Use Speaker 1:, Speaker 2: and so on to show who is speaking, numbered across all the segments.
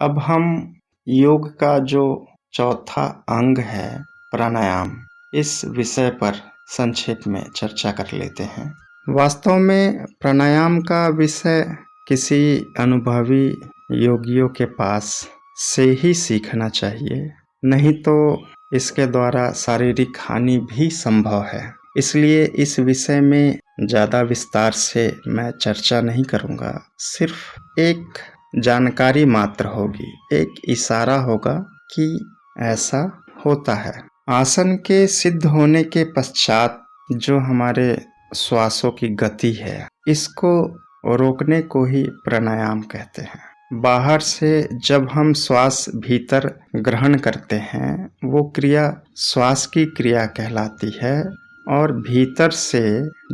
Speaker 1: अब हम योग का जो चौथा अंग है प्राणायाम, इस विषय पर संक्षेप में चर्चा कर लेते हैं। वास्तव में प्राणायाम का विषय किसी अनुभवी योगियों के पास से ही सीखना चाहिए, नहीं तो इसके द्वारा शारीरिक हानि भी संभव है। इसलिए इस विषय में ज़्यादा विस्तार से मैं चर्चा नहीं करूँगा। सिर्फ एक जानकारी मात्र होगी, एक इशारा होगा कि ऐसा होता है। आसन के सिद्ध होने के पश्चात जो हमारे श्वासों की गति है, इसको रोकने को ही प्राणायाम कहते हैं। बाहर से जब हम श्वास भीतर ग्रहण करते हैं, वो क्रिया श्वास की क्रिया कहलाती है, और भीतर से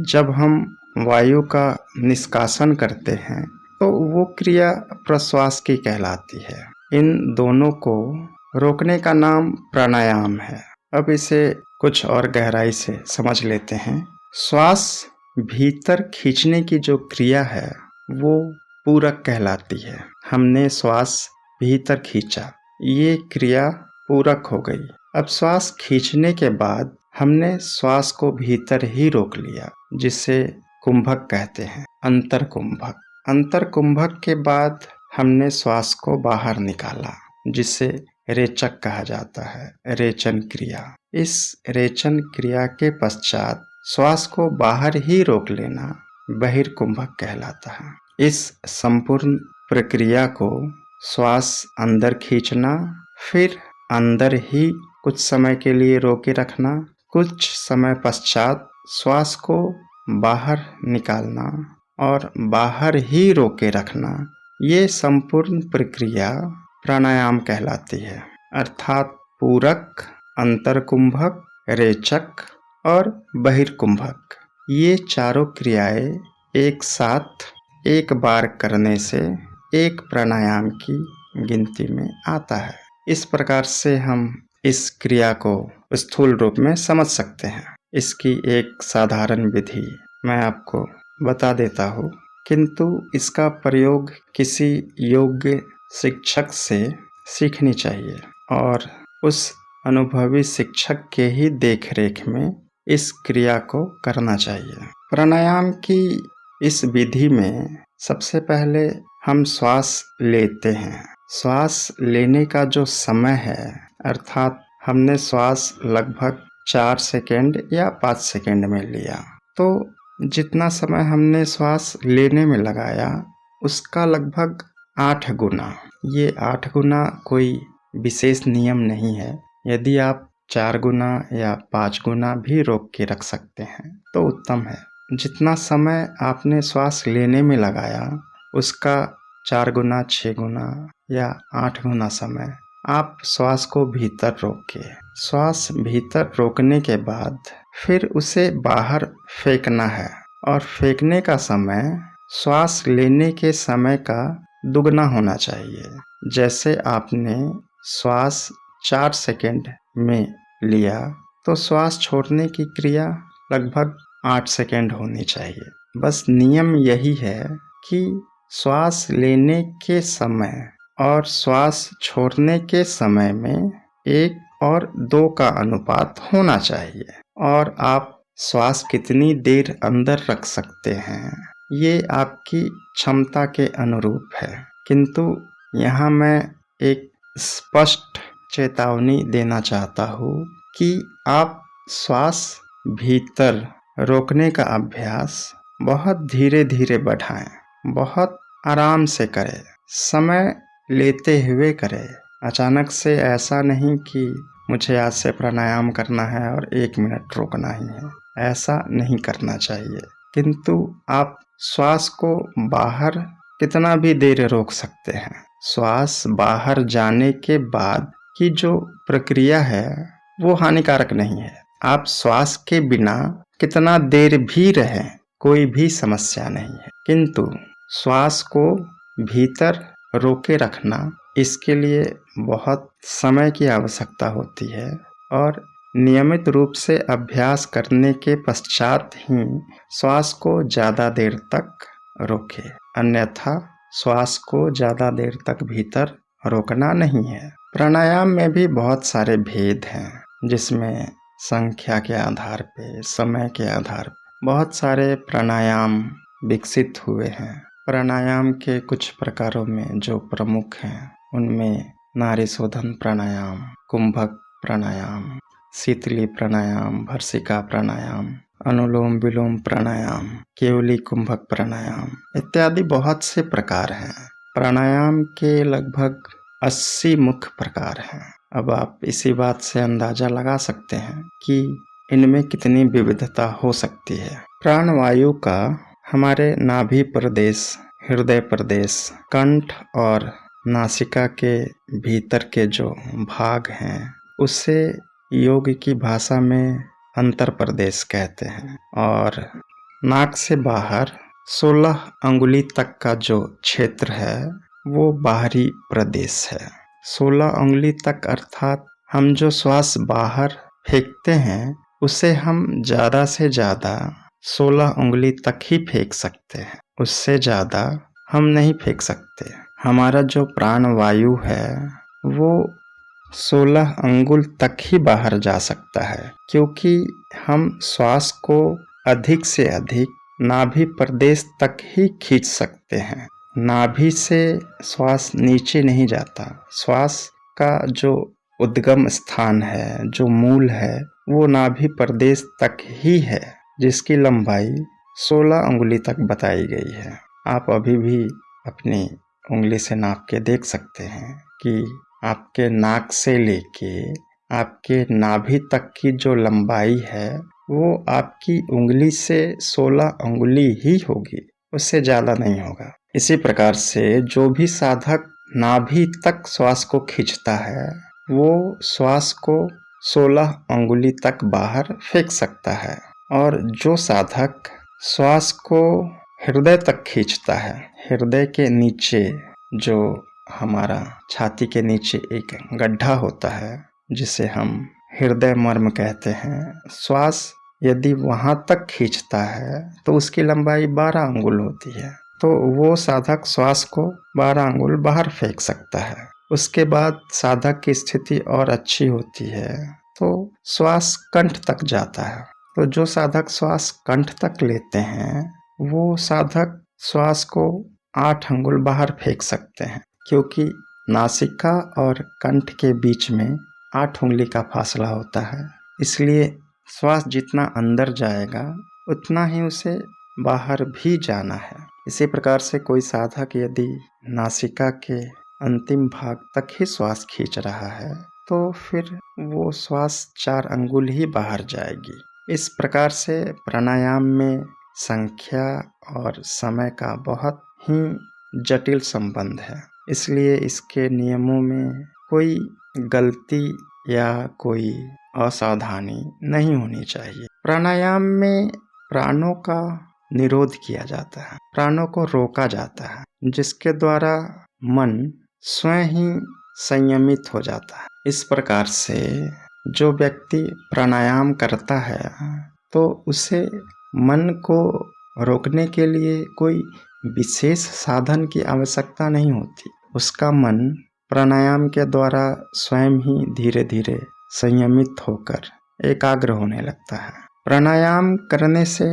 Speaker 1: जब हम वायु का निष्कासन करते हैं तो वो क्रिया प्रश्वास की कहलाती है। इन दोनों को रोकने का नाम प्राणायाम है। अब इसे कुछ और गहराई से समझ लेते हैं। श्वास भीतर खींचने की जो क्रिया है वो पूरक कहलाती है। हमने श्वास भीतर खींचा, ये क्रिया पूरक हो गई। अब श्वास खींचने के बाद हमने श्वास को भीतर ही रोक लिया, जिसे कुंभक कहते हैं, अंतर कुंभक। अंतर कुंभक के बाद हमने श्वास को बाहर निकाला, जिसे रेचक कहा जाता है, रेचन क्रिया। इस रेचन क्रिया के पश्चात श्वास को बाहर ही रोक लेना बहिर्कुंभक कहलाता है। इस संपूर्ण प्रक्रिया को श्वास अंदर खींचना, फिर अंदर ही कुछ समय के लिए रोके रखना, कुछ समय पश्चात श्वास को बाहर निकालना और बाहर ही रोके रखना, ये संपूर्ण प्रक्रिया प्राणायाम कहलाती है। अर्थात पूरक, अंतरकुंभक, रेचक और बहिर्कुंभक, ये चारों क्रियाएं एक साथ एक बार करने से एक प्राणायाम की गिनती में आता है। इस प्रकार से हम इस क्रिया को स्थूल रूप में समझ सकते हैं। इसकी एक साधारण विधि मैं आपको बता देता हूँ, किंतु इसका प्रयोग किसी योग्य शिक्षक से सीखनी चाहिए और उस अनुभवी शिक्षक के ही देखरेख में इस क्रिया को करना चाहिए। प्राणायाम की इस विधि में सबसे पहले हम श्वास लेते हैं। श्वास लेने का जो समय है, अर्थात हमने श्वास लगभग 4 सेकेंड या 5 सेकेंड में लिया, तो जितना समय हमने श्वास लेने में लगाया उसका लगभग 8 गुना। ये 8 गुना कोई विशेष नियम नहीं है। यदि आप 4 गुना या 5 गुना भी रोक के रख सकते हैं तो उत्तम है। जितना समय आपने श्वास लेने में लगाया उसका 4 गुना, 6 गुना या 8 गुना समय आप श्वास को भीतर रोके। श्वास भीतर रोकने के बाद फिर उसे बाहर फेंकना है, और फेंकने का समय श्वास लेने के समय का दुगना होना चाहिए। जैसे आपने श्वास 4 सेकेंड में लिया तो श्वास छोड़ने की क्रिया लगभग 8 सेकेंड होनी चाहिए। बस नियम यही है कि श्वास लेने के समय और श्वास छोड़ने के समय में 1 और 2 का अनुपात होना चाहिए, और आप श्वास कितनी देर अंदर रख सकते हैं ये आपकी क्षमता के अनुरूप है। किंतु यहाँ मैं एक स्पष्ट चेतावनी देना चाहता हूँ कि आप श्वास भीतर रोकने का अभ्यास बहुत धीरे धीरे बढ़ाएं, बहुत आराम से करें, समय लेते हुए करें। अचानक से ऐसा नहीं कि मुझे आज से प्राणायाम करना है और 1 मिनट रोकना ही है, ऐसा नहीं करना चाहिए। किंतु आप श्वास को बाहर कितना भी देर रोक सकते हैं। श्वास बाहर जाने के बाद की जो प्रक्रिया है वो हानिकारक नहीं है। आप श्वास के बिना कितना देर भी रहें, कोई भी समस्या नहीं है। किंतु श्वास को भीतर रोके रखना, इसके लिए बहुत समय की आवश्यकता होती है, और नियमित रूप से अभ्यास करने के पश्चात ही श्वास को ज़्यादा देर तक रोकें। अन्यथा श्वास को ज़्यादा देर तक भीतर रोकना नहीं है। प्राणायाम में भी बहुत सारे भेद हैं, जिसमें संख्या के आधार पे, समय के आधार पे बहुत सारे प्राणायाम विकसित हुए हैं। प्राणायाम के कुछ प्रकारों में जो प्रमुख हैं, उनमें नाड़ी शोधन प्राणायाम, कुंभक प्राणायाम, शीतली प्राणायाम, भर्सिका प्राणायाम, अनुलोम विलोम प्राणायाम, केवली कुंभक प्राणायाम इत्यादि बहुत से प्रकार हैं। प्राणायाम के लगभग 80 मुख्य प्रकार हैं। अब आप इसी बात से अंदाजा लगा सकते हैं कि इनमें कितनी विविधता हो सकती है। प्राणवायु का हमारे नाभि प्रदेश, हृदय प्रदेश, कंठ और नासिका के भीतर के जो भाग हैं, उससे योग की भाषा में अंतर प्रदेश कहते हैं। और नाक से बाहर 16 अंगुली तक का जो क्षेत्र है, वो बाहरी प्रदेश है। 16 अंगुली तक अर्थात हम जो श्वास बाहर फेंकते हैं, उसे हम ज़्यादा से ज़्यादा 16 अंगुली तक ही फेंक सकते हैं, उससे ज़्यादा हम नहीं फेंक सकते। हमारा जो प्राणवायु है वो 16 अंगुल तक ही बाहर जा सकता है, क्योंकि हम श्वास को अधिक से अधिक नाभि प्रदेश तक ही खींच सकते हैं। नाभि से श्वास नीचे नहीं जाता। श्वास का जो उद्गम स्थान है, जो मूल है, वो नाभि प्रदेश तक ही है, जिसकी लंबाई 16 अंगुली तक बताई गई है। आप अभी भी अपनी उंगली से नाप के देख सकते हैं कि आपके नाक से लेके आपके नाभि तक की जो लंबाई है, वो आपकी उंगली से 16 अंगुली ही होगी, उससे ज़्यादा नहीं होगा। इसी प्रकार से जो भी साधक नाभि तक श्वास को खींचता है, वो श्वास को 16 अंगुली तक बाहर फेंक सकता है। और जो साधक श्वास को हृदय तक खींचता है, हृदय के नीचे जो हमारा छाती के नीचे एक गड्ढा होता है, जिसे हम हृदय मर्म कहते हैं, श्वास यदि वहाँ तक खींचता है तो उसकी लंबाई 12 अंगुल होती है। तो वो साधक श्वास को 12 अंगुल बाहर फेंक सकता है। उसके बाद साधक की स्थिति और अच्छी होती है तो श्वास कंठ तक जाता है। तो जो साधक श्वास कंठ तक लेते हैं, वो साधक श्वास को 8 अंगुल बाहर फेंक सकते हैं, क्योंकि नासिका और कंठ के बीच में 8 उंगली का फासला होता है। इसलिए श्वास जितना अंदर जाएगा, उतना ही उसे बाहर भी जाना है। इसी प्रकार से कोई साधक यदि नासिका के अंतिम भाग तक ही श्वास खींच रहा है, तो फिर वो श्वास 4 अंगुल ही बाहर जाएगी। इस प्रकार से प्राणायाम में संख्या और समय का बहुत ही जटिल संबंध है। इसलिए इसके नियमों में कोई गलती या कोई असावधानी नहीं होनी चाहिए। प्राणायाम में प्राणों का निरोध किया जाता है, प्राणों को रोका जाता है, जिसके द्वारा मन स्वयं ही संयमित हो जाता है। इस प्रकार से जो व्यक्ति प्राणायाम करता है, तो उसे मन को रोकने के लिए कोई विशेष साधन की आवश्यकता नहीं होती। उसका मन प्राणायाम के द्वारा स्वयं ही धीरे धीरे संयमित होकर एकाग्र होने लगता है। प्राणायाम करने से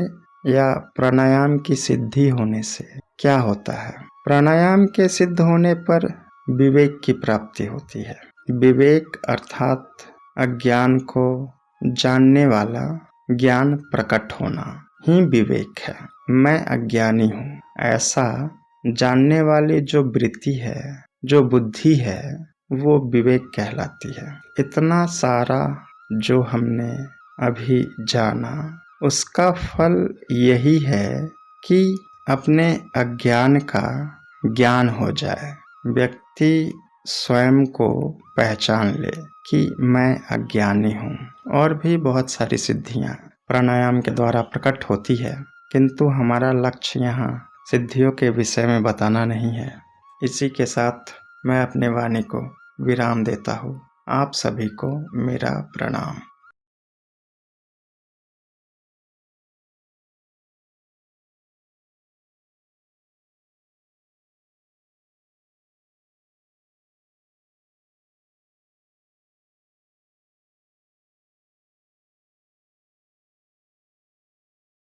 Speaker 1: या प्राणायाम की सिद्धि होने से क्या होता है? प्राणायाम के सिद्ध होने पर विवेक की प्राप्ति होती है। विवेक अर्थात अज्ञान को जानने वाला ज्ञान प्रकट होना ही विवेक है। मैं अज्ञानी हूँ, ऐसा जानने वाली जो वृत्ति है, जो बुद्धि है, वो विवेक कहलाती है। इतना सारा जो हमने अभी जाना, उसका फल यही है कि अपने अज्ञान का ज्ञान हो जाए। व्यक्ति स्वयं को पहचान ले कि मैं अज्ञानी हूँ। और भी बहुत सारी सिद्धियाँ प्राणायाम के द्वारा प्रकट होती है, किंतु हमारा लक्ष्य यहाँ सिद्धियों के विषय में बताना नहीं है। इसी के साथ मैं अपने वाणी को विराम देता हूँ। आप सभी को मेरा प्रणाम।